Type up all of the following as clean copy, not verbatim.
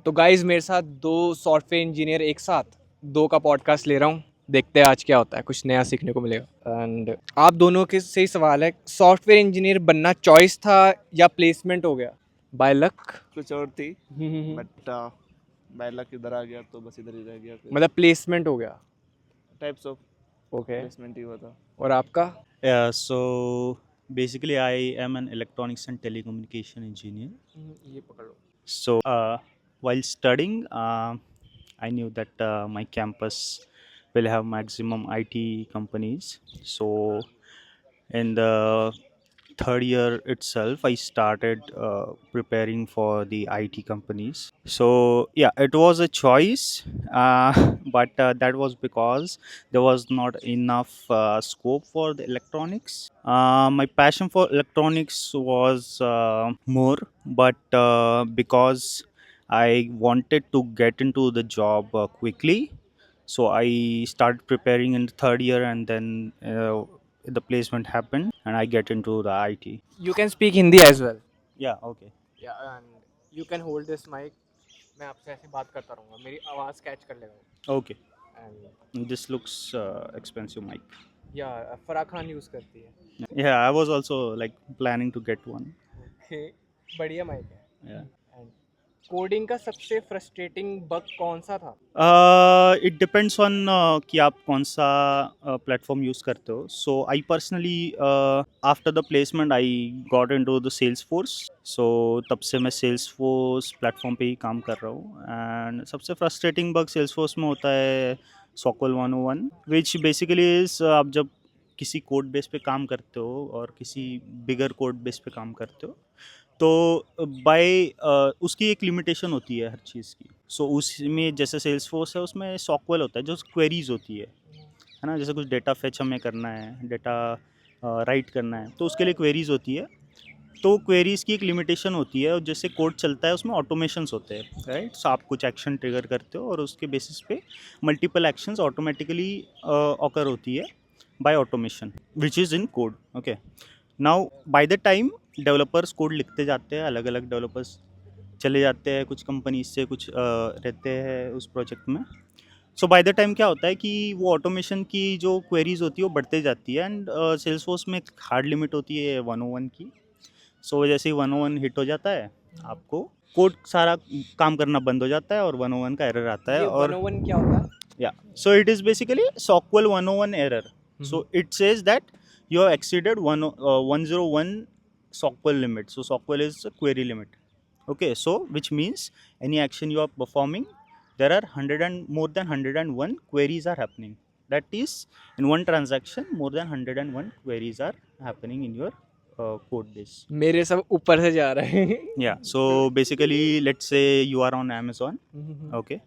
तो गाइज मेरे साथ दो सॉफ्टवेयर इंजीनियर एक साथ दो का पॉडकास्ट ले रहा हूँ। देखते हैं आज क्या होता है, कुछ नया सीखने को मिलेगा। एंड आप दोनों के से ही सवाल है, सॉफ्टवेयर इंजीनियर बनना चॉइस था या प्लेसमेंट हो गया बाय लक? कुछ और थी बट बाय लक इधर आ गया तो बस इधर ही रह गया। फिर मतलब प्लेसमेंट हो गया। Types of okay. प्लेसमेंट ही हुआ था। और आपका? Yeah, so basically, I am an electronics and telecommunication engineer. ये पकड़ लो। So, while studying, I knew that my campus will have maximum IT companies. So, in the third year itself, I started preparing for the IT companies. So yeah, it was a choice, but that was because there was not enough scope for the electronics. My passion for electronics was more, but because I wanted to get into the job quickly, so I started preparing in the third year, and then the placement happened, and I get into the IT. You can speak Hindi as well. Yeah, okay. या and you can hold this mic. मैं आपसे ऐसे बात करता रहूँगा, मेरी आवाज़ catch कर लेगा। Okay. And This looks expensive mic. या फराह खान यूज़ करती है। Yeah, I was also like planning to get one. Okay, बढ़िया माइक है। Yeah. एंड कोडिंग का सबसे फ्रस्ट्रेटिंग बग कौन सा था? It depends on कि आप कौन सा प्लेटफॉर्म यूज़ करते हो. So I personally after the placement I got into the Salesforce. So तब से मैं Salesforce प्लेटफॉर्म पे ही काम कर रहा हूँ. And सबसे frustrating bug Salesforce में होता है SQL 101, which basically is आप जब किसी कोड बेस पे काम करते हो और किसी बिगर कोड बेस पे काम करते हो, तो बाय उसकी एक लिमिटेशन होती है हर चीज़ की. सो उसमें जैसे सेल्सफोर्स है, उसमें सॉकवेल होता है जो क्वेरीज होती है ना. जैसे कुछ डेटा फेच हमें करना है, डेटा राइट करना है, तो उसके लिए क्वेरीज होती है. तो क्वेरीज की एक लिमिटेशन होती है, और जैसे कोड चलता है उसमें ऑटोमेशंस होते हैं, राइट. सो आप कुछ एक्शन ट्रिगर करते हो और उसके बेसिस पे मल्टीपल एक्शंस ऑटोमेटिकली ऑकर होती है by automation which is in code. Okay. Now by the time developers code लिखते जाते हैं, अलग अलग डेवलपर्स चले जाते हैं, कुछ कंपनी से कुछ रहते हैं उस प्रोजेक्ट में. सो बाय द टाइम क्या होता है कि वो ऑटोमेशन की जो क्वेरीज होती है वो बढ़ते जाती है. एंड सेल्सफोर्स में एक हार्ड लिमिट होती है 101 की. सो जैसे ही 101 हिट हो जाता है, आपको कोड सारा काम करना बंद हो जाता है और 101 का एरर आता है. ये और 101 क्या होता है? yeah, so it is basically SOQL 101 error. So it says that you have exceeded 101 SOQL limit. So SOQL is a query limit. Okay, so which means any action you are performing, there are 100 and more than 101 queries are happening. That is, in one transaction, more than 101 queries are happening in your code base. मेरे सब ऊपर से जा रहे हैं। Yeah, so basically, let's say you are on Amazon. Okay.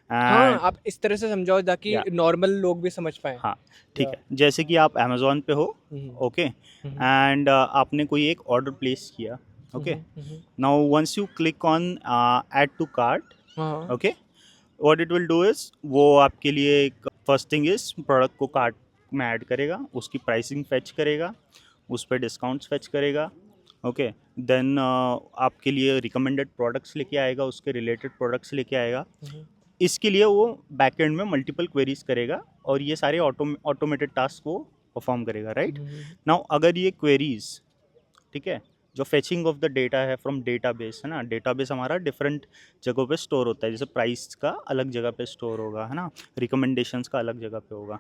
हाँ, And आप इस तरह से समझाओ ताकि yeah, नॉर्मल लोग भी समझ पाए। हाँ, ठीक है. जैसे कि आप अमेज़ॉन पे हो, ओके, एंड आपने कोई एक ऑर्डर प्लेस किया, okay. Now once you click on add to cart, हाँ। Okay, what it will do is वो आपके लिए एक फर्स्ट थिंग इज़ प्रोडक्ट को कार्ट में ऐड करेगा, उसकी प्राइसिंग फेच करेगा, उस पर डिस्काउंट्स फेच करेगा, ओके. देन आपके लिए रिकमेंडेड प्रोडक्ट्स लेके आएगा, उसके रिलेटेड प्रोडक्ट्स लेके आएगा. इसके लिए वो बैकएंड में मल्टीपल क्वेरीज करेगा और ये सारे ऑटोमेटेड टास्क वो परफॉर्म करेगा, राइट. नाउ अगर ये क्वेरीज, ठीक है, जो फेचिंग ऑफ द डेटा है फ्रॉम डेटाबेस है ना, डेटाबेस हमारा डिफरेंट जगहों पे स्टोर होता है. जैसे प्राइस का अलग जगह पे स्टोर होगा, है ना, रिकमेंडेशंस का अलग जगह पे होगा.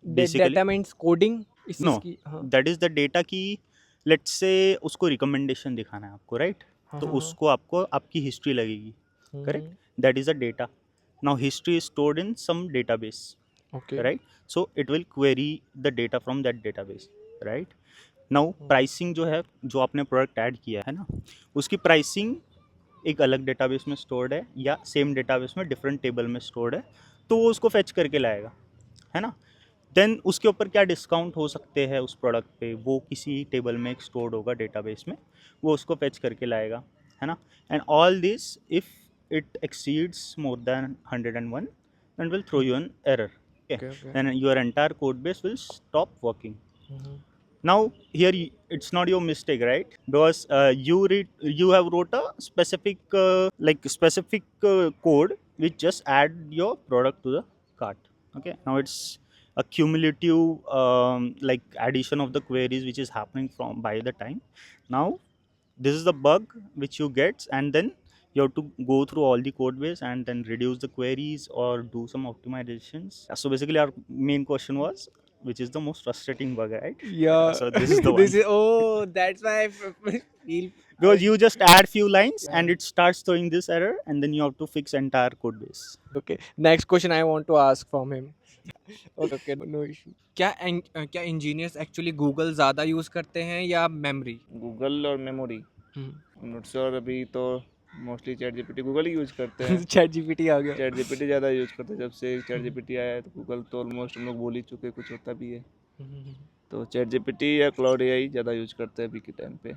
बेसिकली डेटा मीन्स कोडिंग इस नो, चीज़ की। हाँ। दैट इज़ द डेटा की, लेट्स से उसको रिकमेंडेशन दिखाना है आपको, राइट. हाँ, तो हाँ, हाँ। उसको आपको आपकी हिस्ट्री लगेगी, correct. That is a data. Now history is stored in some database, okay. right? So it will query the data from that database, right? Now pricing जो है, जो आपने प्रोडक्ट ऐड किया है ना, उसकी प्राइसिंग एक अलग डेटाबेस में स्टोर्ड है या सेम डेटाबेस में डिफरेंट टेबल में स्टोर्ड है, तो वो उसको फेच करके लाएगा, है ना. देन उसके ऊपर क्या डिस्काउंट हो सकते हैं उस प्रोडक्ट पे, वो किसी टेबल में एक स्टोर्ड होगा डेटाबेस में, वो उसको फेच करके लाएगा, है ना. And all this if it exceeds more than 101, then will throw you an error. Okay. Okay, okay. Then your entire code base will stop working. Now here it's not your mistake, right? Because you have wrote a specific code which just add your product to the cart. Okay, now it's a cumulative like addition of the queries which is happening from by the time. Now this is the bug which you get, and then you have to go through all the code base and then reduce the queries or do some optimizations. So basically our main question was, which is the most frustrating bug, right? Yeah, So this is the this one. is, oh, that's why feel. Because you just add few lines and it starts throwing this error, and then you have to fix entire code base. Okay, next question I want to ask from him. Okay, no issue. क्या engineers actually Google ज़्यादा use करते हैं या memory? Google और memory, note sure. अभी तो mostly chat GPT Google ही use करते हैं। चैट जीपीटी आ गया। चैट जीपीटी ज़्यादा यूज करते हैं। जब से चैट जीपीटी आया है तो गूगल तो ऑलमोस्ट हम लोग बोल ही चुके, कुछ होता भी है तो चैट जीपीटी या क्लाउड एआई ज़्यादा यूज करते हैं अभी के टाइम पे।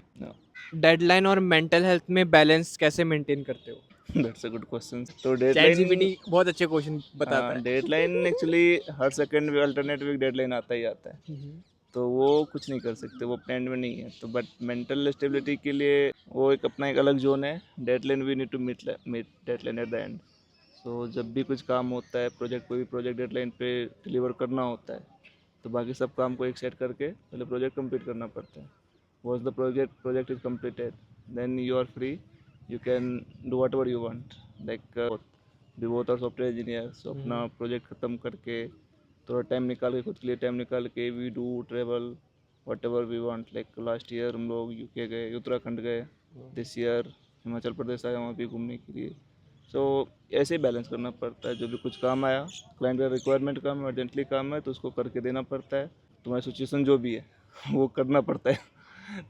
डेडलाइन और मेंटल हेल्थ में बैलेंस कैसे मेंटेन करते हो? That's a good question. तो चैट डेडलाइन, जीपीटी बहुत अच्छे क्वेश्चन बताता है। डेडलाइन एक्चुअली हर सेकंड अल्टरनेट वीक डेडलाइन आता ही आता है, तो वो कुछ नहीं कर सकते, वो प्लान में नहीं है। तो बट मेंटल स्टेबिलिटी के लिए वो एक अपना एक अलग जोन है। Deadline we need to meet deadline at the end. So जब भी कुछ काम होता है, प्रोजेक्ट कोई भी प्रोजेक्ट डेडलाइन पे डिलीवर करना होता है, तो बाकी सब काम को एक सेट करके पहले प्रोजेक्ट कंप्लीट करना पड़ता है। Was the project is completed, then you are free, you can do whatever you want. Like we both are software engineer, so अपना प्रोजेक्ट ख़त्म करके थोड़ा टाइम निकाल के, खुद के लिए टाइम निकाल के, we do travel whatever we want. Like last year हम लोग यूके गए, उत्तराखंड गए, दिस ईयर हिमाचल प्रदेश आया वहाँ भी घूमने के लिए। सो ऐसे ही बैलेंस करना पड़ता है। जो भी कुछ काम आया, क्लाइंट का रिक्वायरमेंट काम है, अर्जेंटली काम है, तो उसको करके देना पड़ता है। तुम्हारी सिचुएशन जो भी है वो करना पड़ता है।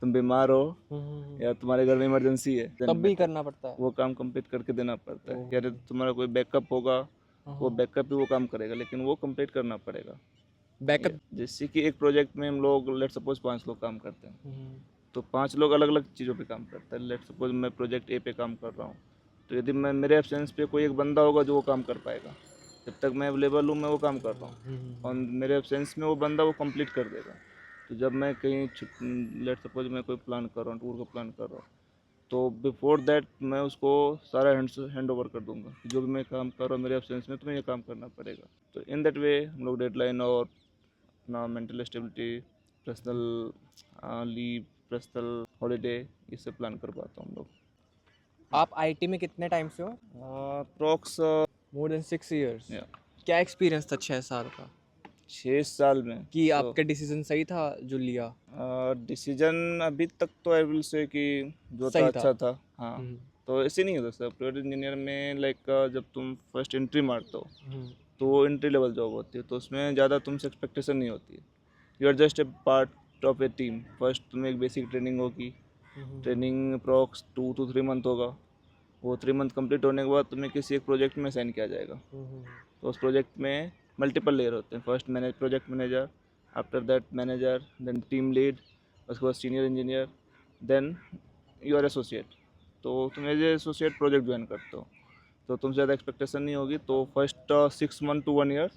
तुम बीमार हो या तुम्हारे घर में इमरजेंसी है, तब भी करना पड़ता है। वो काम कंप्लीट करके देना पड़ता है। यार तुम्हारा कोई बैकअप होगा, वो बैकअप भी वो काम करेगा, लेकिन वो कंप्लीट करना पड़ेगा। बैकअप। जैसे कि एक प्रोजेक्ट में हम लोग लेट सपोज 5 लोग काम करते हैं, तो 5 लोग अलग अलग चीज़ों पे काम करते हैं। लेट सपोज मैं प्रोजेक्ट ए पे काम कर रहा हूँ, तो यदि मैं मेरे एब्सेंस पे कोई एक बंदा होगा जो वो काम कर पाएगा, जब तक मैं अवेलेबल हूँ मैं वो काम कर रहा हूँ, और मेरे एब्सेंस में वो बंदा वो कंप्लीट कर देगा। तो जब मैं कहीं लेट सपोज मैं कोई प्लान कर रहा हूँ, टूर का प्लान कर रहा हूँ, तो बिफोर दैट मैं उसको सारा हैंड ओवर कर दूंगा। जो भी मैं काम कर रहा हूँ मेरे एब्सेंस में, तुम्हें ये काम करना पड़ेगा। तो इन दैट वे हम लोग डेडलाइन और अपना mental stability, personal leave, personal holiday, ये सब प्लान कर पाता हूँ हम लोग। आप आईटी में कितने टाइम से हो? Approx more than 6 years. क्या एक्सपीरियंस था 6 साल का? 6 साल में कि आपका डिसीजन सही था जो लिया? डिसीजन अभी तक तो आई विल से कि जो था सही था। अच्छा था। हाँ, तो ऐसे नहीं होता सॉफ्टवेयर इंजीनियर में। लाइक जब तुम फर्स्ट एंट्री मारते हो, तो वो एंट्री लेवल जॉब होती है, तो उसमें ज़्यादा तुमसे एक्सपेक्टेशन नहीं होती है। You are just a part of a team. First तुम्हें एक बेसिक ट्रेनिंग होगी, ट्रेनिंग अप्रॉक्स 2 to 3 मंथ होगा। वो 3 मंथ कंप्लीट होने के बाद तुम्हें किसी एक प्रोजेक्ट में साइन किया जाएगा। तो उस प्रोजेक्ट में मल्टीपल लेयर होते हैं। First project manager, after that manager, then team lead, उसके बाद senior engineer, then you are associate. तो तुम एज एसोसिएट प्रोजेक्ट ज्वाइन करते हो, तो तुमसे ज़्यादा एक्सपेक्टेशन नहीं होगी। तो फर्स्ट 6 मंथ to 1 ईयर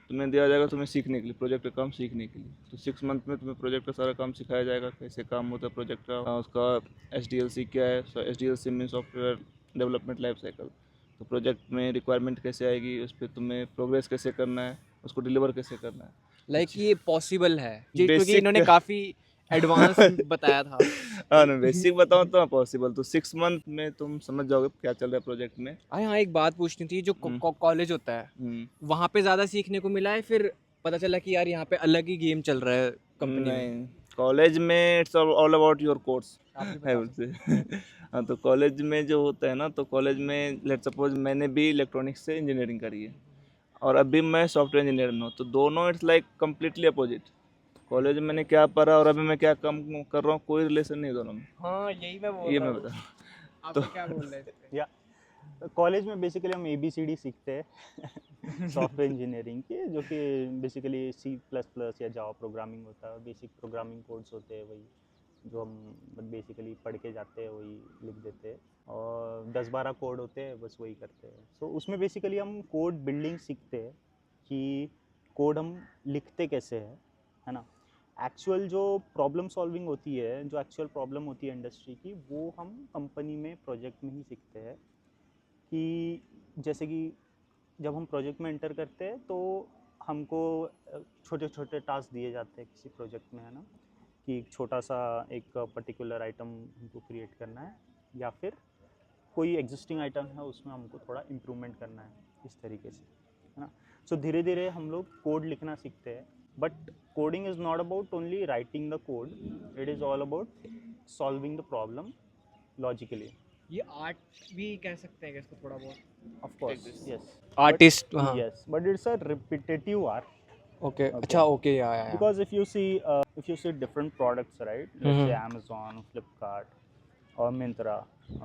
तुम्हें दिया जाएगा तुम्हें सीखने के लिए, प्रोजेक्ट का काम सीखने के लिए। तो 6 मंथ में तुम्हें प्रोजेक्ट का सारा काम सिखाया जाएगा, कैसे काम होता है प्रोजेक्ट का, उसका SDLC क्या है। SDLC mean software development life cycle. तो प्रोजेक्ट में रिक्वायरमेंट कैसे आएगी, उस पर तुम्हें प्रोग्रेस कैसे करना है, उसको डिलीवर कैसे करना है। लाइक ये पॉसिबल है क्योंकि Basic- इन्होंने काफ़ी एडवांस बताया था। हाँ ना, बेसिक बताओ तो पॉसिबल। तो 6 मंथ में तुम समझ जाओगे क्या चल रहा है प्रोजेक्ट में। हाँ, एक बात पूछनी थी, जो कॉलेज होता है वहाँ पे ज़्यादा सीखने को मिला है, फिर पता चला कि यार यहाँ पे अलग ही गेम चल रहा है कंपनी में? नहीं, कॉलेज में it's all about your course, आप भी आई बता वुड से। हाँ, तो कॉलेज में जो होता है ना, तो कॉलेज में लेट सपोज मैंने भी इलेक्ट्रॉनिक्स से इंजीनियरिंग करी है और अभी मैं सॉफ्टवेयर इंजीनियर में हूँ, तो दोनों it's like completely opposite. College में मैंने क्या पढ़ा और अभी मैं क्या काम कर रहा हूँ, कोई रिलेशन नहीं दोनों में। हाँ, यही मैं बोल ये रहा मैं हूँ। बता। आप तो क्या बोल रहे थे? या कॉलेज में बेसिकली हम ABCD सीखते हैं सॉफ्टवेयर इंजीनियरिंग के, जो कि बेसिकली C++ या जावा प्रोग्रामिंग होता है। बेसिक प्रोग्रामिंग कोड्स होते हैं, वही जो हम बेसिकली पढ़ के जाते हैं वही लिख देते हैं, और 10-12 कोड होते हैं, बस वही करते हैं। सो उसमें बेसिकली हम कोड बिल्डिंग सीखते हैं कि कोड हम लिखते कैसे हैं, है ना। एक्चुअल जो प्रॉब्लम सॉल्विंग होती है, जो एक्चुअल प्रॉब्लम होती है इंडस्ट्री की, वो हम कंपनी में प्रोजेक्ट में ही सीखते हैं। कि जैसे कि जब हम प्रोजेक्ट में एंटर करते हैं तो हमको छोटे छोटे टास्क दिए जाते हैं किसी प्रोजेक्ट में, है ना, कि एक छोटा सा एक पर्टिकुलर आइटम हमको क्रिएट करना है, या फिर कोई एग्जिस्टिंग आइटम है उसमें हमको थोड़ा इम्प्रूवमेंट करना है, इस तरीके से, है ना। सो धीरे धीरे हम लोग कोड लिखना सीखते हैं, but coding is not about only writing the code, it is all about solving the problem logically. ये आर्ट भी कह सकते हैं कि इसको थोड़ा बहुत of course, this. Yes. Artist, हाँ। Yes, but it's a repetitive art. Okay, Okay. अच्छा, ओके, या Because if you see different products, right? Let's say Amazon, Flipkart, or Myntra,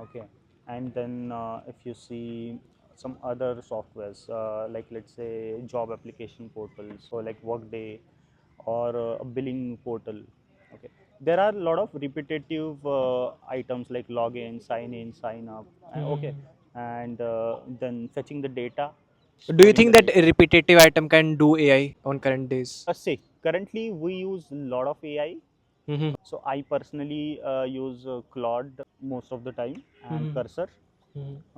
okay, and then if you see some other softwares, like let's say job application portals, or like Workday, or a billing portal, okay, there are a lot of repetitive items like login, sign in, sign up, okay, and then fetching the data, do you storing think the that data. Repetitive item can do AI on current days? Say currently we use a lot of AI. Hmm, So I personally use Claude most of the time, and Cursor.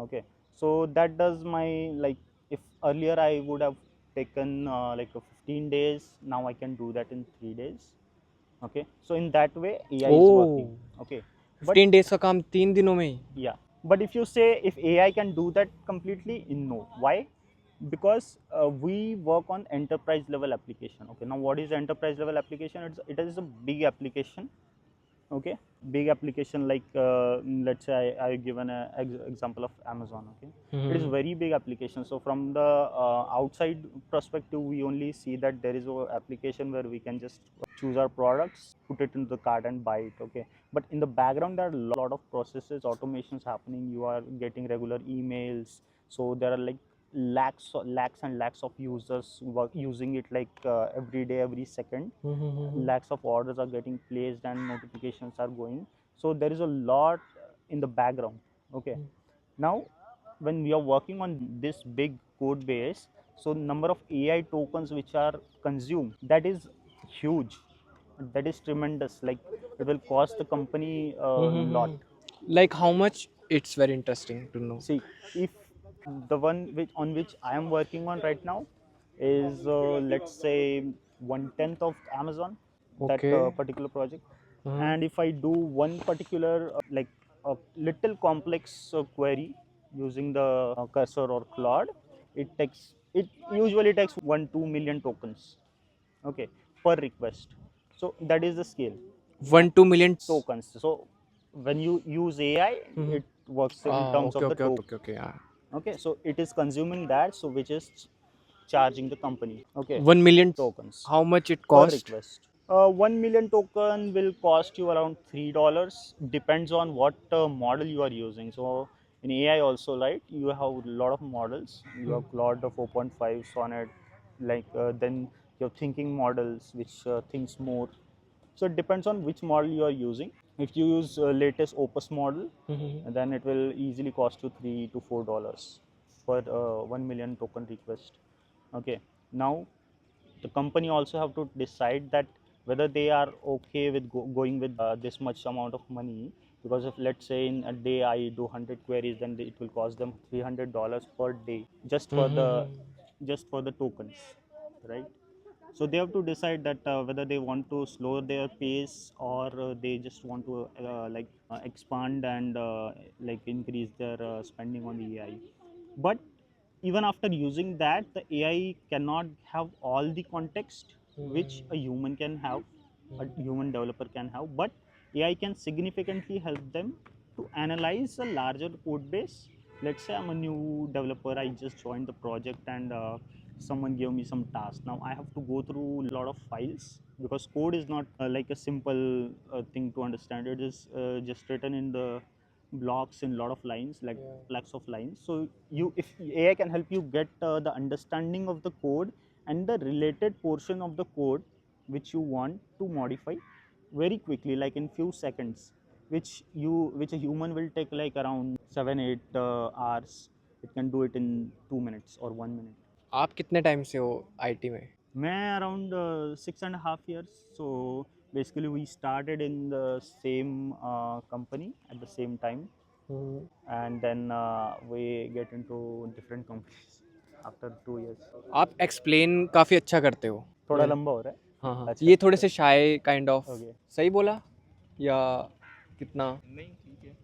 Okay, so that does my, like, if earlier I would have taken like 15 days, now I can do that in 3 days. Okay, so in that way AI is working. Okay, but 15 days का काम 3 दिनों में ही? yeah, but if you say if AI can do that completely, no. Why? Because we work on enterprise level application. Okay, now what is enterprise level application? It is a big application. Okay, big application, like let's say I give an example of Amazon. Okay, it is very big application. So from the outside perspective, we only see that there is a application where we can just choose our products, put it into the cart and buy it. Okay, but in the background there are a lot of processes, automations happening. You are getting regular emails, so there are like lakhs and lakhs of users using it, like every day, every second. Lakhs of orders are getting placed and notifications are going, so there is a lot in the background. Okay, now when we are working on this big code base, so number of AI tokens which are consumed, that is huge, that is tremendous, like it will cost the company a lot. Like how much? It's very interesting to know. See, if the one on which I am working on right now is let's say 1/10 of Amazon, that Okay. particular project, Uh-huh. and if I do one particular like a little complex query using the Cursor or Claude, it usually takes 1-2 million tokens. Okay, per request. So that is the scale. 1-2 million Tokens. So when you use AI, it works in terms okay, of the okay, token. okay, okay, yeah. Okay, so it is consuming that, so which is charging the company. Okay, 1 million. tokens How much it per cost? request. 1 million token will cost you around $3. Depends on what model you are using. So in AI also, right, you have a lot of models. You have Claude 4.5, Sonnet, like then you have thinking models which thinks more. So it depends on which model you are using. If you use latest Opus model, then it will easily cost you $3 to $4 per 1 million token request. Okay, now the company also have to decide that whether they are okay with going with this much amount of money, because if let's say in a day I do 100 queries, then it will cost them $300 per day just for the tokens, right? So they have to decide that whether they want to slow their pace, or they just want to expand and like increase their spending on the AI. But even after using that, the AI cannot have all the context which a human can have, a human developer can have, but AI can significantly help them to analyze a larger code base. Let's say I'm a new developer, I just joined the project, and someone gave me some task. Now I have to go through a lot of files, because code is not like a simple thing to understand. It is just written in the blocks in a lot of lines, like lakhs of lines. So you, if AI can help you get the understanding of the code and the related portion of the code which you want to modify very quickly, like in few seconds, which a human will take like around 7-8 hours, it can do it in 2 minutes or 1 minute. आप कितने time से हो IT में? मैं around 6.5 years. So basically we started in the same company at the same time, and then we get into different companies after 2 years. आप explain काफ़ी अच्छा करते हो। थोड़ा लंबा हो रहा है। हाँ हाँ, अच्छा, ये थोड़े से शाय काइंड ऑफ। ओके। सही बोला या कितना? नहीं ठीक है।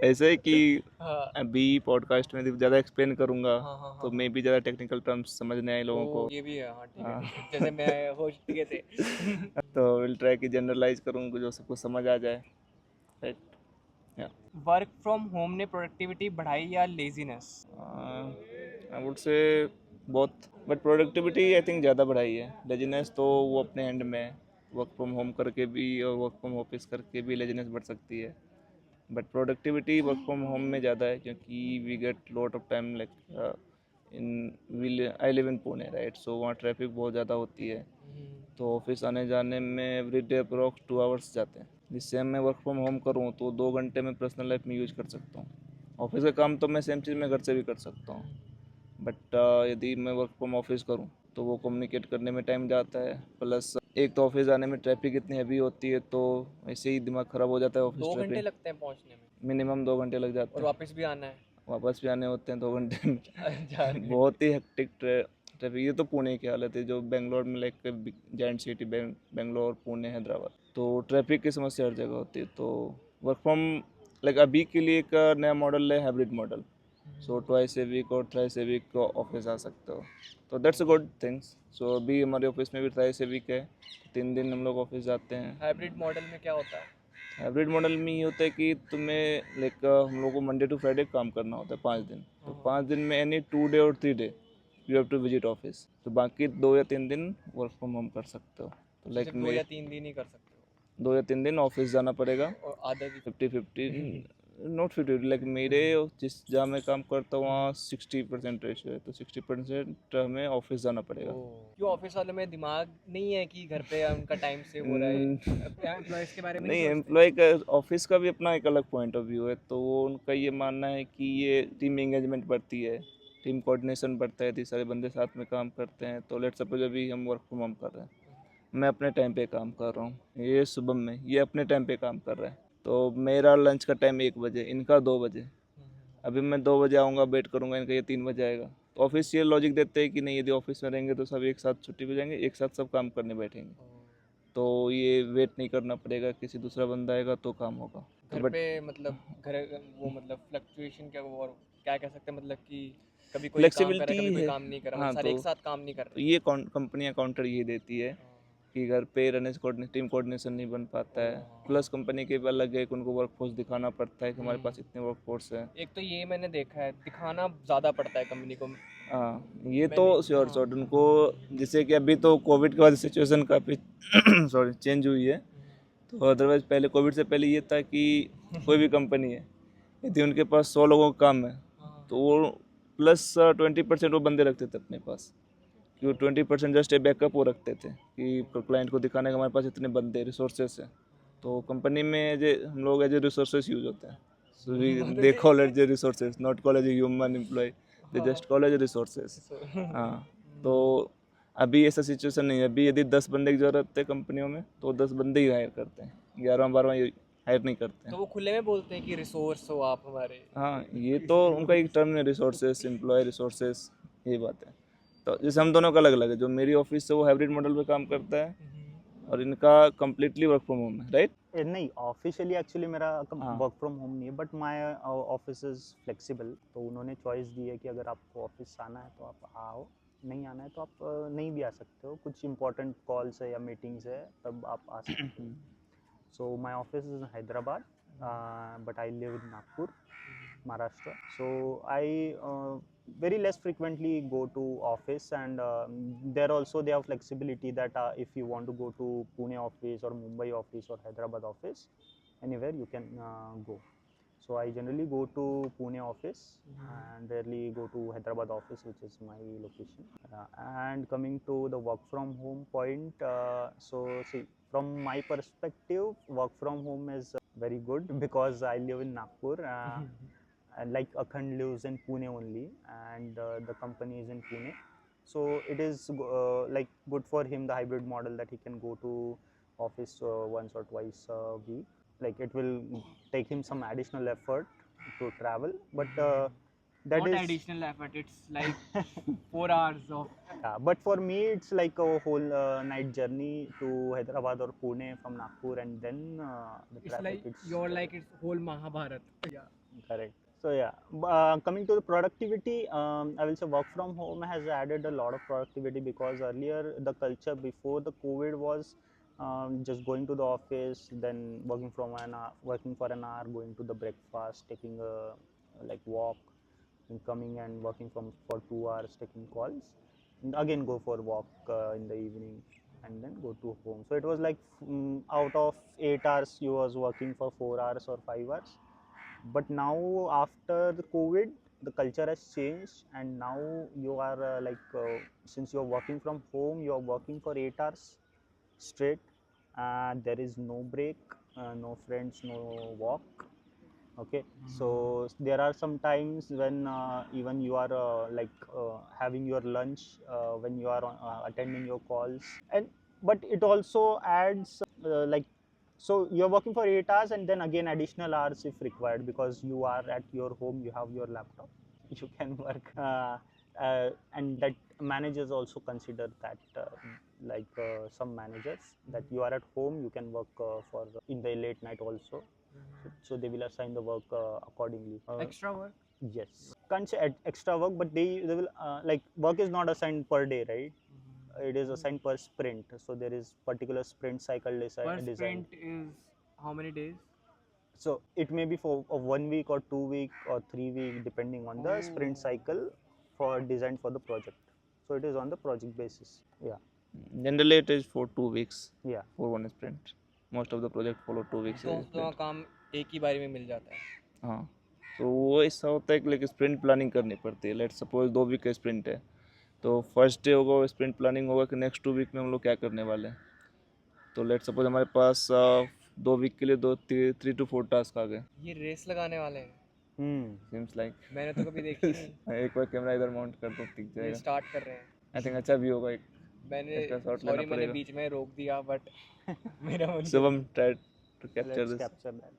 ऐसे है कि हाँ अभी पॉडकास्ट में ज़्यादा एक्सप्लेन करूँगा हाँ हाँ तो हाँ। मे भी ज़्यादा टेक्निकल टर्म्स समझने आए लोगों को। ये भी है, हाँ ठीक है हाँ। ठीक है, जैसे मैं होस्ट के थे। तो विल ट्राई कि जनरलाइज करूँ जो सबको समझ आ जाए, राइट। या वर्क फ्रॉम होम ने प्रोडक्टिविटी बढ़ाई या laziness? I would say both, but productivity I think ज़्यादा बढ़ाई है। लेजीनेस तो वो अपने हैंड में है। वर्क फ्रॉम होम करके भी और वर्क फ्रॉम ऑफिस करके भी लेजीनेस बढ़ सकती है, but productivity work from home में ज़्यादा है क्योंकि we get lot of time like in I live in Pune, right. So वहाँ ट्रैफिक बहुत ज़्यादा होती है, तो ऑफिस आने जाने में एवरी डे अप्रॉक्स 2 आवर्स जाते हैं। जिससे मैं वर्क फ्रॉम होम करूँ तो 2 घंटे में पर्सनल लाइफ में यूज कर सकता हूँ। ऑफिस का काम तो मैं सेम चीज़ मैं घर से भी कर सकता हूँ, बट यदि मैं वर्क फ्रॉम ऑफिस करूँ तो वो कम्युनिकेट करने में टाइम जाता है, प्लस एक तो ऑफिस आने में ट्रैफिक इतनी हैवी होती है तो ऐसे ही दिमाग ख़राब हो जाता है ऑफिस 2 घंटे ट्रैफिक। लगते हैं पहुंचने में मिनिमम 2 घंटे लग जाते और हैं। वापस भी आना है। वापस भी आने होते हैं 2 घंटे में। 4 घंटे। बहुत ही हेक्टिक ट्रैफिक। ये तो पुणे की हालत है, जो बेंगलोर में like giant city Bangalore Pune Hyderabad, तो ट्रैफिक की समस्या हर जगह होती है। तो वर्क फ्रॉम लाइक अभी के लिए एक नया मॉडल है hybrid model. So twice a week और थ्राइस ए वीक ऑफिस आ सकते हो, तो दैट्स अ गुड थिंग्स। सो अभी हमारे ऑफिस में भी थ्राइस ए वीक है, 3 दिन हम लोग ऑफिस जाते हैं। हाइब्रिड मॉडल में क्या होता है? हाइब्रिड मॉडल में ये होता है कि तुम्हें लाइक हम लोग को मंडे टू फ्राइडे काम करना होता है 5 दिन, तो 5 दिन में एनी 2 डे और 3 day you have to visit office, तो बाकी 2 या 3 दिन वर्क फ्रॉम होम कर सकते हो। तो लाइक सिर्फ 2 मैं या 3 दिन ही कर सकते 2 या 3 दिन ऑफिस जाना पड़ेगा। हो और आधा भी? 50-50 नॉट 50, लाइक मेरे जिस जहाँ मैं काम करता हूँ वहाँ 60% रेशियो है, तो 60% हमें ऑफिस जाना पड़ेगा। क्यों ऑफिस वालों में दिमाग नहीं है कि घर पे उनका टाइम सेव हो रहा है? एम्प्लॉयज़ के बारे में नहीं नहीं, सोचते? एम्प्लॉय का ऑफिस का भी अपना एक अलग पॉइंट ऑफ व्यू है, तो वो उनका ये मानना है कि ये टीम एंगेजमेंट बढ़ती है, टीम कोऑर्डिनेशन बढ़ता है, यदि सारे बंदे साथ में काम करते हैं। तो लेट्स सपोज अभी हम वर्क फ्रॉम होम कर रहे हैं, मैं अपने टाइम पे काम कर रहा हूँ, ये सुबह में ये अपने टाइम पे काम कर रहा है, तो मेरा लंच का टाइम 1 बजे, इनका 2 बजे। अभी मैं 2 बजे आऊँगा, वेट करूँगा, इनका ये 3 बजे आएगा। तो ऑफिस ये लॉजिक देते हैं कि नहीं, यदि ऑफिस में रहेंगे तो सब एक साथ छुट्टी पे जाएंगे, एक साथ सब काम करने बैठेंगे, तो ये वेट नहीं करना पड़ेगा, किसी दूसरा बंदा आएगा तो काम होगा। तो घर बट पे मतलब घर वो मतलब फ्लक्चुएशन क्या वो, और क्या कह सकते हैं मतलब कि कभी कोई काम कर रहा फ्लेक्सिबिलिटी है कभी कोई है। काम नहीं कर रहा, मतलब हाँ, सारे एक साथ काम नहीं कर तो रहे। ये कंपनियां काउंटर ये देती है कि घर पे रहने से टीम कोऑर्डिनेशन नहीं बन पाता है, प्लस कंपनी के भी अलग है कि उनको वर्कफोर्स दिखाना पड़ता है कि हमारे पास इतने वर्कफोर्स है। एक तो ये मैंने देखा है, दिखाना ज़्यादा पड़ता है कंपनी को। हाँ, ये तो मैंने श्योर शॉट उनको, जैसे कि अभी तो कोविड के बाद सिचुएशन काफ़ी सॉरी चेंज हुई है। तो अदरवाइज पहले कोविड से पहले ये था कि कोई भी कंपनी है, यदि उनके पास 100 लोगों का काम है तो वो प्लस 20% वो बंदे रखते थे अपने पास, कि वो 20% जस्ट ए बैकअप वो रखते थे कि क्लाइंट को दिखाने का हमारे पास इतने बंदे रिसोर्सेस हैं। तो कंपनी में हम लोग एज ए रिसोर्सेस यूज होते हैं, so we they call as a resources, not call as a human employ, they just call as a resources. हाँ, तो अभी ऐसा सिचुएशन नहीं है। अभी यदि 10 बंदे की ज़रूरत है कंपनियों में तो 10 बंदे ही हायर करते हैं, 11वां 12वां हायर नहीं करते तो हैं। वो खुले में बोलते हैं कि रिसोर्स हो आप हमारे। हाँ, ये तो उनका एक टर्म है, रिसोर्सेस, एम्प्लॉय रिसोर्सेस, यही बात है। तो जैसे हम दोनों का अलग अलग है, जो मेरी ऑफिस से वो हाइब्रिड मॉडल पे काम करता है और इनका कम्प्लीटली वर्क फ्रॉम होम है, राइट। नहीं, ऑफिशियली एक्चुअली मेरा हाँ, वर्क फ्रॉम होम नहीं है, but my office is flexible. तो उन्होंने चॉइस दी है कि अगर आपको ऑफिस आना है तो आप आओ, नहीं आना है तो आप नहीं भी आ सकते हो। कुछ इंपॉर्टेंट कॉल्स है या मीटिंग्स है तब आप आ सकते हो। So my office is in Hyderabad, but I live in Nagpur, Maharashtra. So I very less frequently go to office, and there also they have flexibility that if you want to go to Pune office or Mumbai office or Hyderabad office, anywhere you can go. So I generally go to Pune office and rarely go to Hyderabad office, which is my location. And coming to the work from home point, so see, from my perspective, work from home is very good because I live in Nagpur. And like Akhand lives in Pune only, and the company is in Pune. So it is like good for him, the hybrid model, that he can go to office once or twice a week. Like it will take him some additional effort to travel, but that Not is additional effort, it's like 4 hours of yeah, but for me it's like a whole night journey to Hyderabad or Pune from Nagpur, and then the it's traffic. like It's you're like it's whole Mahabharat. Yeah. correct. So yeah, coming to the productivity, I will say work from home has added a lot of productivity, because earlier the culture before the COVID was just going to the office, then working working for an hour, going to the breakfast, taking a like walk, and coming and working for 2 hours, taking calls, and again go for walk in the evening, and then go to home. So it was like out of 8 hours you was working for 4 hours or 5 hours. But now after the COVID, the culture has changed, and now you are since you're working from home, you're working for 8 hours straight. There is no break, no friends, no walk. Okay, so there are some times when even you are having your lunch when you are attending your calls, and but it also adds so you're working for 8 hours, and then again additional hours if required, because you are at your home, you have your laptop, you can work, and that managers also consider that some managers, that you are at home, you can work for in the late night also. So they will assign the work accordingly. Extra work. Yes, can't say extra work, but they will like work is not assigned per day, right? It is assigned per sprint, so there is particular sprint cycle Per design. sprint is how many days? So it may be for 1 week or 2 week or 3 week, depending on the sprint Oh. cycle for designed for the project. So it is on the project basis. Yeah, Generally, it is for 2 weeks yeah. for one sprint. Most of the project follow 2 weeks तो sprint. काम एक ही बारी में मिल जाता है. हाँ, तो वो ऐसा होता है कि लाइक स्प्रिंट प्लानिंग करनी पड़ती है. लेट सपोज 2 वीक का स्प्रिंट है, तो फर्स्ट डे होगा स्प्रिंट प्लानिंग होगा कि नेक्स्ट 2 वीक में हम लोग क्या करने वाले हैं. तो लेट सपोज हमारे पास 2 वीक के लिए 3 to 4 टास्क आ गए. ये रेस लगाने वाले हैं. सीम्स लाइक मैंने तो कभी देखी नहीं. एक बार कैमरा इधर माउंट कर दो, दिख ये जाएगा. स्टार्ट कर रहे हैं. आई थिंक अच्छा भी होगा. एक मैंने इसका शॉट लेना सॉरी मैंने पड़ेगा. बीच में रोक दिया बट मेरा मन Shubham try to capture Let's this. capture that.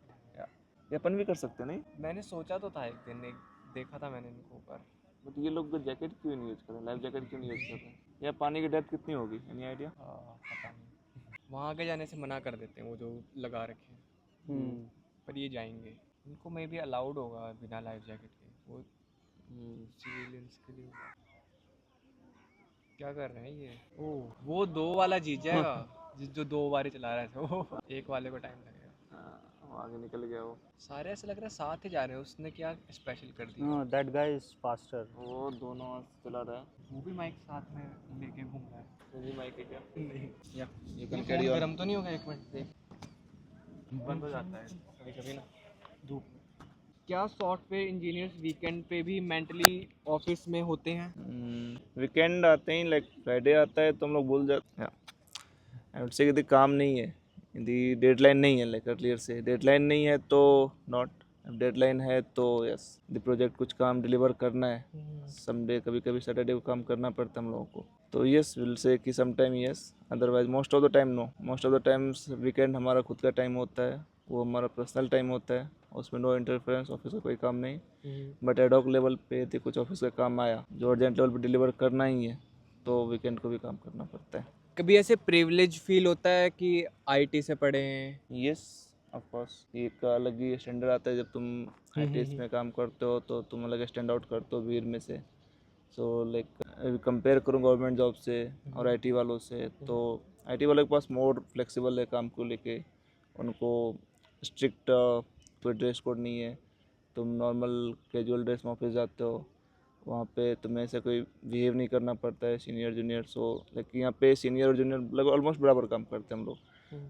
ये अपन भी कर सकते हैं नहीं, मैंने सोचा तो था एक दिन, एक देखा था मैंने इनको ऊपर. बट ये लोग जैकेट क्यों नहीं यूज कर रहे, लाइफ जैकेट क्यों नहीं यूज कर रहे. या पानी की डेप्थ कितनी होगी, एनी आइडिया? पता नहीं. वहाँ आगे जाने से मना कर देते हैं वो जो लगा रखे हैं. पर ये जाएंगे. इनको मे भी अलाउड होगा बिना लाइफ जैकेट के. वो सिविलियंस के लिए होगा. क्या कर रहे हैं ये? ओह वो 2 वाला जीत जाएगा जो 2 बारी चला रहा था वो. एक वाले को टाइम लगेगा. वो आगे निकल गया. वो सारे ऐसे लग रहा है साथ ही जा रहे हैं. उसने क्या स्पेशल कर दिया? No, that guy is faster. वो दोनों चला रहा है. वो भी माइक साथ में लेके घूम रहा है. ये माइक है क्या? नहीं या यू ये कैन फोन कैरी ऑन. गरम तो नहीं होगा? एक मिनट देख. बंद हो जाता है कभी कभी ना धूप में. क्या सॉफ्टवेयर इंजीनियर्स वीकेंड पे भी मेंटली ऑफिस में होते हैं? वीकेंड आते ही लाइक फ्राइडे आता है तो हम लोग भूल जाते हैं. आई वुड से यदि काम नहीं है, यदि डेडलाइन नहीं है, लाइक क्लियर से डेडलाइन नहीं है तो नॉट. डेडलाइन है तो यस, द प्रोजेक्ट कुछ काम डिलीवर करना है. संडे कभी कभी सैटरडे को काम करना पड़ता है हम लोगों को. तो यस विल से कि some time yes, otherwise most of the time no. Most of the times weekend हमारा खुद का टाइम होता है, वो हमारा पर्सनल टाइम होता है. उसमें नो इंटरफेरेंस, ऑफिस का कोई काम नहीं. बट एडॉक लेवल पे यदि कुछ ऑफिस का काम आया जो अर्जेंट लेवल पे डिलीवर करना ही है तो वीकेंड को भी काम करना पड़ता है. कभी ऐसे प्रिविलेज फील होता है कि आईटी से पढ़े हैं? यस ऑफ कोर्स, एक अलग ही स्टैंडर्ड आता है जब तुम आईटी में काम करते हो, तो तुम अलग स्टैंड आउट करते हो भीड़ में से. सो लाइक कंपेयर करूँ गवर्नमेंट जॉब से और आईटी वालों से, तो आईटी वालों के पास मोर फ्लेक्सिबल है काम को लेके. उनको स्ट्रिक्ट कोई ड्रेस कोड नहीं है. तुम नॉर्मल कैजुअल ड्रेस में ऑफिस जाते हो, वहाँ पे तुम्हें ऐसे कोई बिहेव नहीं करना पड़ता है सीनियर जूनियर. सो लाइक यहाँ पे सीनियर और जूनियर लगभग ऑलमोस्ट बराबर काम करते हैं हम लोग.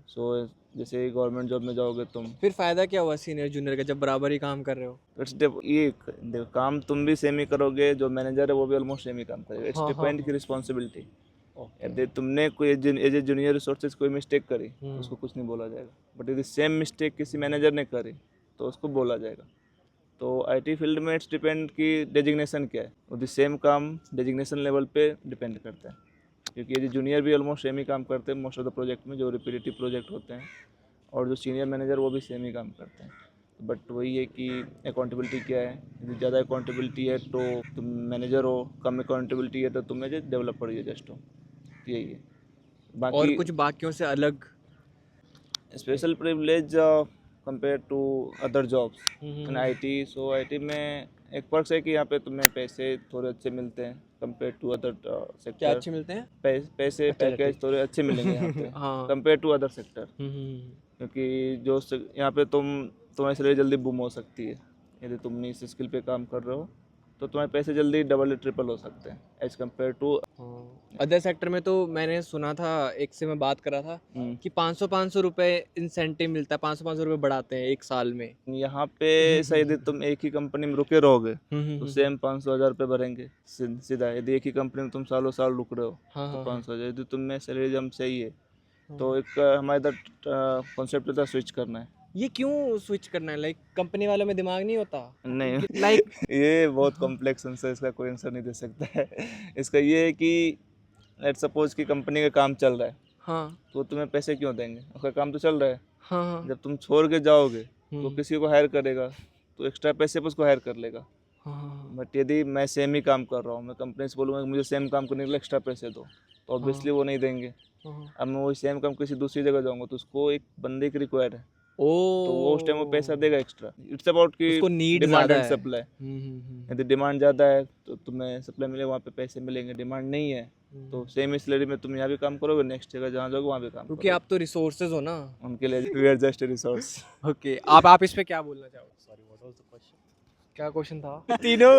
सो जैसे गवर्नमेंट जॉब में जाओगे तुम, फिर फायदा क्या हुआ सीनियर जूनियर का जब बराबर ही काम कर रहे हो? इट्स ये देखो, काम तुम भी सेम ही करोगे, जो मैनेजर है वो भी ऑलमोस्ट सेम ही काम करेगा. इट्स डिपेंड की रिस्पॉन्सिबिलिटी. यदि तुमने कोई एज ए जूनियर रिसोर्सेज कोई मिस्टेक करी तो उसको कुछ नहीं बोला जाएगा. बट यदि सेम मिस्टेक किसी मैनेजर ने करी तो उसको बोला जाएगा. तो आईटी फील्ड में इट्स डिपेंड कि डेजिग्नेशन क्या है, वो सेम काम डेजिग्नेशन लेवल पे डिपेंड करता है, क्योंकि ये जूनियर भी ऑलमोस्ट सेम ही काम करते हैं मोस्ट ऑफ द प्रोजेक्ट में, जो रिपीटेटिव प्रोजेक्ट होते हैं, और जो सीनियर मैनेजर वो भी सेम ही काम करते हैं। बट वही है कि अकाउंटेबिलिटी क्या है, यदि ज़्यादा अकाउंटेबिलिटी है तो तुम मैनेजर हो, कम अकाउंटेबिलिटी है तो तुम एज डेवलपर ही जस्ट हो, तो यही है। और बाकी कुछ बाकियों से अलग? Special privilege compare to other jobs in IT, so IT में एक पर्क्स है कि यहाँ पे तुम्हें पैसे थोड़े अच्छे मिलते हैं कंपेयर टू अदर क्या सेक्टर। अच्छे मिलते हैं? पैसे अच्छा, पैकेज ठीक। थोड़े अच्छे मिलेंगे यहाँ पे हाँ। कंपेयर टू अदर सेक्टर, हम्म। क्योंकि यहाँ पे तुम्हारी सैलरी जल्दी बूम हो सकती है, यदि तुम इस स्किल पे काम कर रहे हो तो तुम्हारे पैसे जल्दी डबल ट्रिपल हो सकते हैं as compare to. Other sector में तो मैंने सुना था, एक से मैं बात कर रहा था कि 500 रुपए इंसेंटिव मिलता है, 500 रुपए बढ़ाते हैं एक साल में। यहाँ पे ऐसा यदि तुम एक ही कंपनी में रुके रहोगे तो सेम 500,000 रुपये भरेंगे सीधा, यदि एक ही कंपनी में तुम सालों साल रुक रहे हो हाँ, तो हाँ, 500,000, यदि तुम में सैलरी जम सही है तो एक हमारे इधर कॉन्सेप्ट होता है स्विच करना है। ये क्यों स्विच करना है? लाइक कंपनी वालों में दिमाग नहीं होता? नहीं लाइक ये बहुत कॉम्प्लेक्स आंसर, इसका कोई आंसर नहीं दे सकता है। इसका ये है कि लेट सपोज कि कंपनी का काम चल रहा है हाँ, तो तुम्हें पैसे क्यों देंगे, उसका काम तो चल रहा है। हाँ, हाँ। जब तुम छोड़ के जाओगे तो हम्म, किसी को हायर करेगा तो एक्स्ट्रा पैसे पे उसको हायर कर लेगा। हाँ, बट यदि मैं सेम ही काम कर रहा हूँ, मैं कंपनी से बोलूँगा कि मुझे सेम काम करने के लिए एक्स्ट्रा पैसे दो, तो ऑब्वियसली वो नहीं देंगे। हाँ। अब मैं वही सेम काम किसी दूसरी जगह जाऊँगा तो उसको एक बंदे की रिक्वायर्ड है, तो वो उस टाइम वो पैसा ओ, देगा एक्स्ट्रा। इट्स अबाउट कि उसको नीड डिमांड ज्यादा एंड है। सप्लाई। यदि डिमांड ज़्यादा है तो तुम्हें सप्लाई मिलेगा, वहाँ पे पैसे मिलेंगे। डिमांड नहीं है तो सेम ही सैलरी में तुम यहाँ भी काम करोगे, नेक्स्ट जगह जहाँ जाओगे वहाँ भी काम क्योंकि करोगे। आप तो रिसोर्सेज हो ना। उनके लिए we are just resource. Okay, आप इस पे क्या बोलना चाहोगे? Sorry, what was the question? क्या क्वेश्चन था? तीनों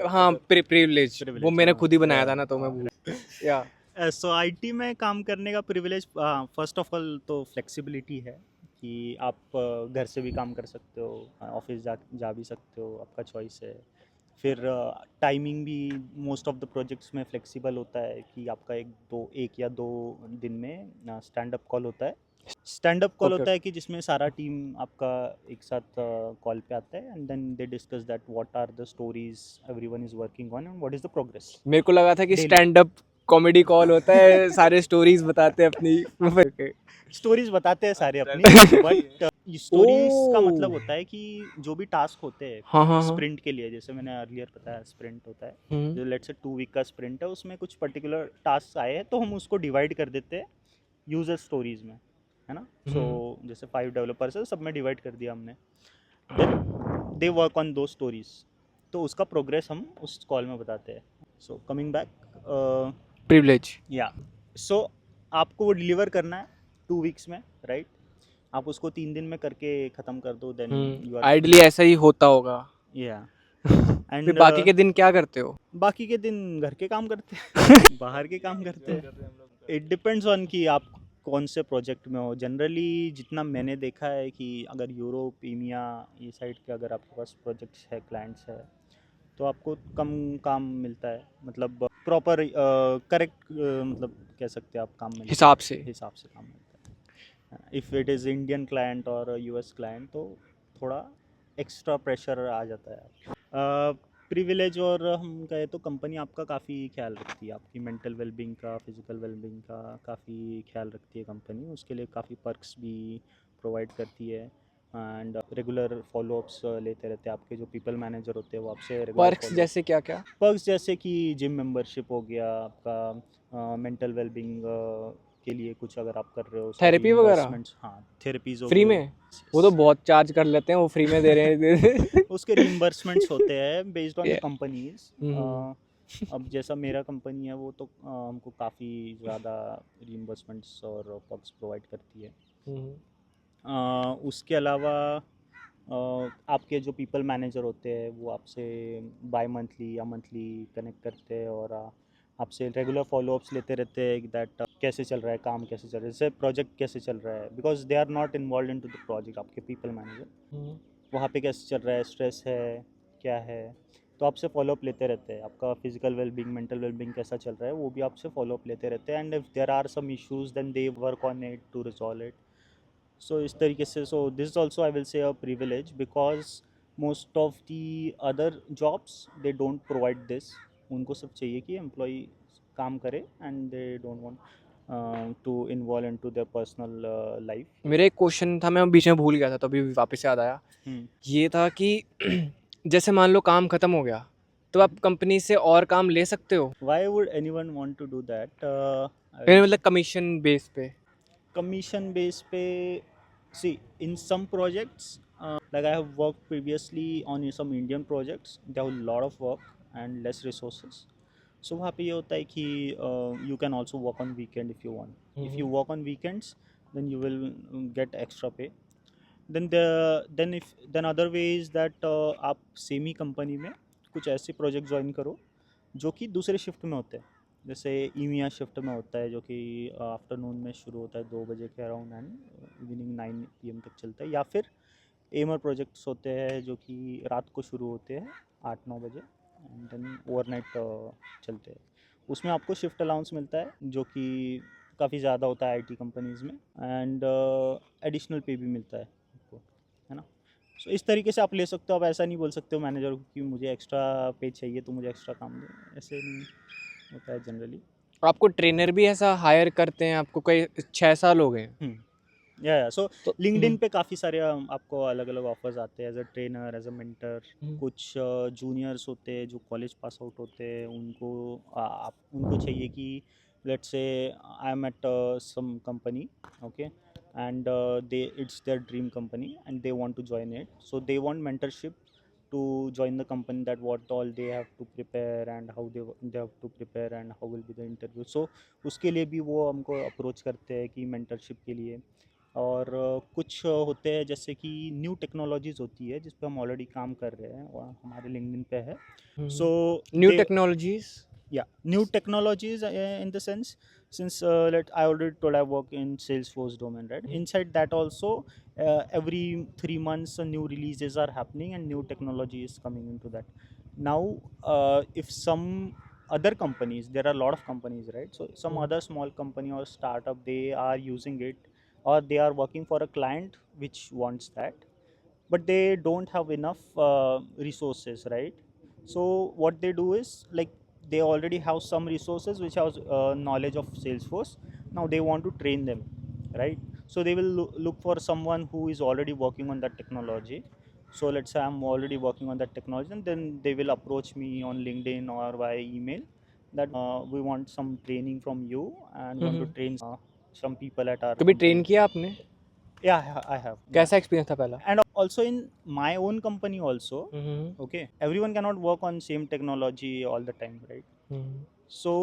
हाँ, प्रिविलेज वो Privilege, मैंने हाँ। खुद ही बनाया था ना, तो मैं भूल या सो आईटी में काम करने का प्रिविलेज, फर्स्ट ऑफ ऑल तो फ्लेक्सिबिलिटी है कि आप घर से भी काम कर सकते हो, ऑफिस जा भी सकते हो, आपका चॉइस है। फिर टाइमिंग भी मोस्ट ऑफ द प्रोजेक्ट्स में फ्लेक्सिबल होता है कि आपका एक या दो दिन में स्टैंड अप कॉल होता है। स्टैंड अप कॉल Okay, होता है कि जिसमें सारा टीम आपका एक साथ कॉल पे आता है, and then they discuss that what are the stories everyone is working on and what is the progress. मेरे को लगा था कि Daily. Stand up comedy call होता है, सारे स्टोरीज बताते हैं अपनी। स्टोरीज बताते हैं सारे अपनी, बट स्टोरीज का ओह। मतलब होता है कि जो भी टास्क होते हैं हाँ, हाँ, हाँ। स्प्रिंट के लिए, जैसे मैंने अर्लियर बताया स्प्रिंट होता है, हम्म, जो लेट्स से 2 वीक का स्प्रिंट है, उसमें कुछ पर्टिकुलर टास्क आए हैं तो हम उसको डिवाइड कर देते हैं यूजर स्टोरीज में, है ना। सो जैसे 5 डेवलपर्स है, सब में डिवाइड कर दिया हमने, देन दे वर्क ऑन दो स्टोरीज, तो उसका प्रोग्रेस हम उस कॉल में बताते हैं। So coming back, privilege. या सो आपको वो डिलीवर करना है 2 वीक्स में, राइट। आप उसको 3 दिन में करके ख़त्म कर दो, देन यू आर आइडली ऐसा ही होता होगा। या फिर एंड बाकी के दिन क्या करते हो? बाकी के दिन घर के काम करते हैं बाहर के काम करते हैं। इट डिपेंड्स ऑन कि आप कौन से प्रोजेक्ट में हो। जनरली जितना मैंने देखा है कि अगर यूरोप, इंडिया, ये साइड के अगर आपके पास प्रोजेक्ट्स है, क्लाइंट्स है, तो आपको कम काम मिलता है, मतलब प्रॉपर करेक्ट, मतलब कह सकते हैं आप काम मिलता हिसाब से। है, हिसाब से काम मिलता है। If it is Indian client और यूएस क्लाइंट तो थोड़ा एक्स्ट्रा प्रेशर आ जाता है। प्रिविलेज और हम कहें तो कंपनी आपका काफ़ी ख्याल रखती है, आपकी मेंटल वेलबींग का, फिजिकल वेलबींग का काफ़ी ख्याल रखती है कंपनी। उसके लिए काफ़ी पर्क्स भी प्रोवाइड करती है, एंड रेगुलर फॉलोअप्स लेते रहते हैं। आपके जो पीपल मैनेजर होते हैं वो आपसे रेगुलर पर्क्स जैसे क्या क्या? पर्क्स जैसे कि जिम मेंबरशिप हो गया आपका, मेंटल वेलबींग के लिए कुछ अगर आप कर रहे हो, उसका Therapy वगैरह? reimbursements, हाँ थेरेपीज हो फ्री गई। में? वो तो बहुत चार्ज कर लेते हैं, वो फ्री में दे रहे हैं। उसके रिइम्बर्समेंट्स होते हैं based on the Yeah. Companies. अब जैसा मेरा कंपनी है वो तो हमको काफ़ी ज़्यादा रिइम्बर्समेंट्स और पर्क्स प्रोवाइड करती है। उसके अलावा आपके जो पीपल मैनेजर होते हैं वो आपसे बाय मंथली या मंथली कनेक्ट करते हैं और आपसे रेगुलर फॉलोअप्स लेते रहते हैं दैट कैसे चल रहा है काम, कैसे चल रहा है, जैसे प्रोजेक्ट कैसे चल रहा है, because they are not involve in to the project. आपके पीपल मैनेजर वहाँ पे कैसे चल रहा है, स्ट्रेस है क्या है, तो आपसे फॉलोअप लेते रहते हैं। आपका फिजिकल वेलबींग, मेंटल वेलबींग कैसा चल रहा है वो भी आपसे फॉलोअप लेते रहते हैं, and if there are some issues then they work on it to resolve it. So इस तरीके से, so this also I will say a privilege, because most of the other jobs they don't provide this. उनको सब चाहिए कि employ काम करे, and they don't want to involve into their personal life. मेरा एक क्वेश्चन था, मैं बीच में भूल गया था, तो अभी वापस याद आया. ये था कि जैसे मान लो काम ख़त्म हो गया, तो आप कंपनी से और काम ले सकते हो? Why would anyone want to do that? I फिर will मतलब कमीशन बेस पे? commission base pay. See, in some projects, like I have worked previously on some Indian projects, they have a lot of work and less resources. So वहाँ पे ये होता है कि you can also work on weekend if you want. If you work on weekends, then you will get extra pay. Then other way is that आप same ही company में कुछ ऐसे प्रोजेक्ट ज्वाइन करो जो कि दूसरे शिफ्ट में होते हैं. जैसे ईमिया शिफ्ट में होता है, जो कि आफ्टरनून में शुरू होता है 2 बजे के अराउंड, एंड इवनिंग 9 PM तक चलता है. या फिर एमर प्रोजेक्ट्स होते हैं जो कि रात को शुरू होते हैं 8-9 बजे, एंड देन ओवरनाइट चलते हैं. उसमें आपको शिफ्ट अलाउंस मिलता है जो कि काफ़ी ज़्यादा होता है आईटी कंपनीज़ में, एंड एडिशनल पे भी मिलता है आपको, है ना. सो इस तरीके से आप ले सकते हो. आप ऐसा नहीं बोल सकते हो मैनेजर को कि मुझे एक्स्ट्रा पे चाहिए तो मुझे एक्स्ट्रा काम दो, ऐसे नहीं होता है जनरली. आपको ट्रेनर भी ऐसा हायर करते हैं? आपको कोई 6 साल हो गए हैं, या सो तो लिंक्डइन पे काफ़ी सारे आपको अलग अलग ऑफर्स आते हैं as a trainer, as a mentor. Hmm. कुछ जूनियर्स होते हैं जो कॉलेज पास आउट होते हैं, उनको आप उनको चाहिए कि let's say I am at some company, okay, and they it's their dream company and they want to join it, so they want mentorship to join the company, that what all they have to prepare and how they have to prepare and how will be the interview. So उसके लिए भी वो हमको approach करते हैं कि mentorship के लिए. और कुछ होते हैं जैसे कि न्यू टेक्नोलॉजीज होती है जिस पे हम ऑलरेडी काम कर रहे हैं और हमारे लिंक्डइन पे है. So new technologies? yeah, new technologies in the sense, since let I already told I work in Salesforce domain, right? Inside that also, every 3 months new releases are happening and new technology is coming into that. Now if some other companies, there are a lot of companies, right? So some other small company or startup, they are using it, or they are working for a client which wants that, but they don't have enough resources, right? So what they do is, like, they already have some resources which has knowledge of Salesforce. Now they want to train them, right? So they will look for someone who is already working on that technology. So let's say I'm already working on that technology, and then they will approach me on LinkedIn or via email that we want some training from you and want to train some people at our कभी train company. किया आपने? Yeah, I have. Yeah. कैसा experience था पहला? And also in my own company also, hmm. okay, everyone cannot work on same technology all the time, right? Hmm. So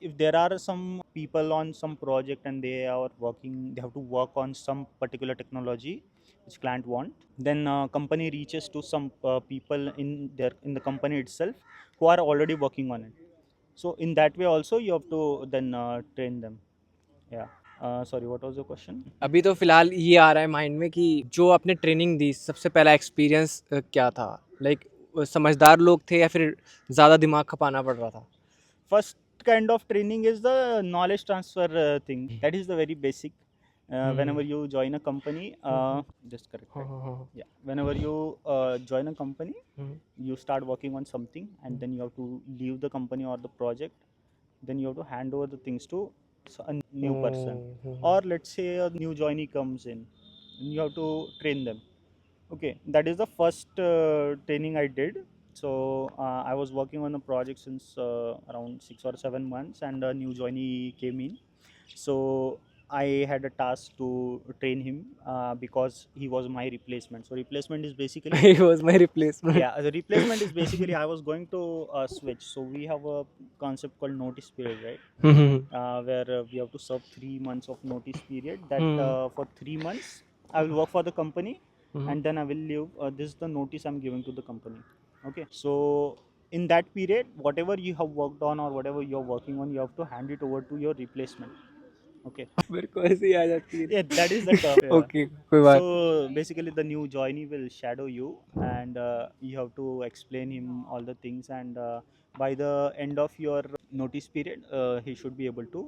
if there are some people on some project and they are working, they have to work on some particular technology which client want, then company reaches to some people in the company itself who are already working on it. So in that way also you have to then train them. Yeah. Sorry, what was your question? अभी तो फिलहाल ये आ रहा है mind में कि जो आपने ट्रेनिंग दी, सबसे पहला एक्सपीरियंस क्या था? लाइक समझदार लोग थे या फिर ज़्यादा दिमाग खपाना पड़ रहा था? First kind of training is the knowledge transfer thing. That is the very basic. Whenever you join a company, just correct, हाँ right? हाँ हाँ. Yeah, whenever you join a company, hmm. you start working on something, and then you have to leave the company or the project. Then you have to hand over the things to a new person, or let's say a new joinee comes in, and you have to train them. Okay, that is the first training I did. So I was working on a project since around 6 or 7 months, and a new joinee came in. So I had a task to train him because he was my replacement. So replacement is basically He was my replacement. yeah, the replacement is basically I was going to switch. So we have a concept called notice period, right? Where we have to serve 3 months of notice period. That for 3 months I will work for the company, and then I will leave. This is the notice I'm giving to the company. Okay, so in that period, whatever you have worked on or whatever you're working on, you have to hand it over to your replacement. Okay, मेरे को ऐसे ही आ जाती है. yeah, that is the term. Okay, कोई बात. So basically, the new joinee will shadow you, and you have to explain him all the things. And by the end of your notice period, he should be able to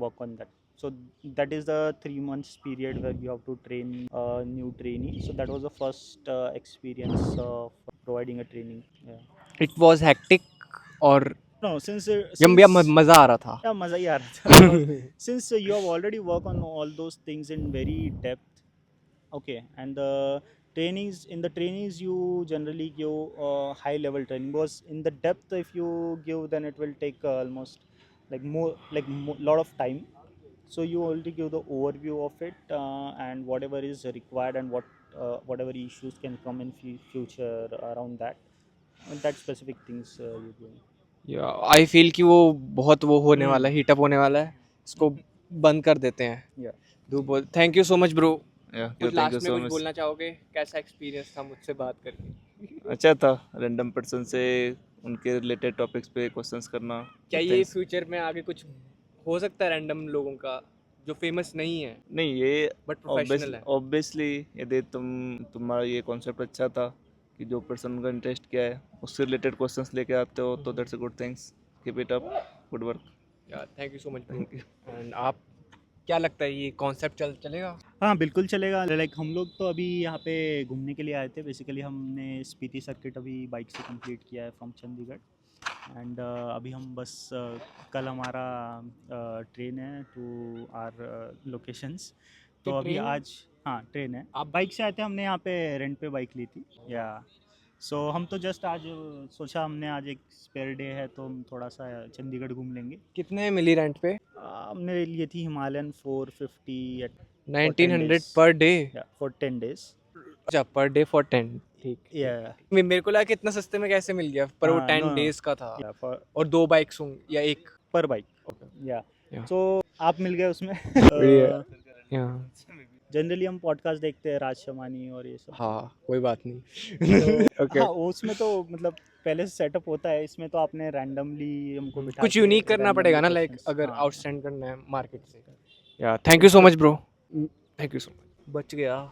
work on that. So that is the 3 months period where you have to train a new trainee. So that was the first experience of providing a training. Yeah. It was hectic और No, since या मज़ा आ रहा था? yeah, मज़ा ही आ रहा था because since you have already worked on all those things in very depth. Okay, and the trainings in the trainings you generally give high level training, because in the depth if you give then it will take almost lot of time. So you only give the overview of it, and whatever is required and whatever issues can come in future around that, and that specific things you do. या I feel कि वो बहुत वो होने वाला है, हम्म। Heat up होने वाला है, इसको बंद कर देते हैं। Yeah. डू बोल thank you so much bro. या कुछ थैंक यू लास्ट में सो कुछ मच। बोलना चाहोगे? कैसा एक्सपीरियंस था मुझसे बात करके? अच्छा था रैंडम पर्सन से उनके रिलेटेड टॉपिक्स पे क्वेश्चंस करना। क्या ये Thanks. फ्यूचर में आगे कुछ हो सकता है रैंडम लोगों का जो फेमस नहीं है नहीं ये बट प्रोफेशनल है? ऑब्वियसली यदि तुम्हारा ये कॉन्सेप्ट अच्छा था कि जो पर्सन का इंटरेस्ट क्या है उससे रिलेटेड क्वेश्चंस लेके आते हो, तो that's a good things. Keep it up, good work. Yeah thank you so much bro. And आप क्या लगता है ये कॉन्सेप्ट चलेगा? हाँ बिल्कुल चलेगा। लाइक हम लोग तो अभी यहाँ पे घूमने के लिए आए थे। बेसिकली हमने स्पीति सर्किट अभी बाइक से कंप्लीट किया है फ्रॉम चंडीगढ़, एंड अभी हम बस कल हमारा ट्रेन है टू आर लोकेशंस। तो ये अभी train है? आज हाँ ट्रेन है। आप- बाइक से आए थे, हमने यहाँ पे रेंट पे बाइक ली थी। या सो हम तो जस्ट आज सोचा हमने आज एक स्पेयर डे है तो हम थोड़ा सा चंडीगढ़ घूम लेंगे। कितने मिली रेंट पे? हमने लिए थी हिमालयन 450 एट 1900 days. पर डे? For 10 days। अच्छा पर डे फॉर 10। ठीक। या मेरे को लगा कि इतना सस्ते में कैसे मिल गया, पर वो हाँ, 10 no, no. डेज का था। फॉर और 2 बाइक्स होंगी या एक? पर बाइक। या Yeah. सो आप मिल गए उसमें। बढ़िया। या जनरली हम पॉडकास्ट देखते हैं राज शमानी और ये सब। हाँ कोई बात नहीं। तो ओके। हाँ उसमें तो मतलब पहले से सेटअप होता है, इसमें तो आपने रैंडमली हमको बिठा कुछ के यूनिक करना random पड़ेगा ना, लाइक locations- अगर हाँ, आउटस्टैंड करना है मार्केट से। या thank you so much bro, thank you so much. बच गया।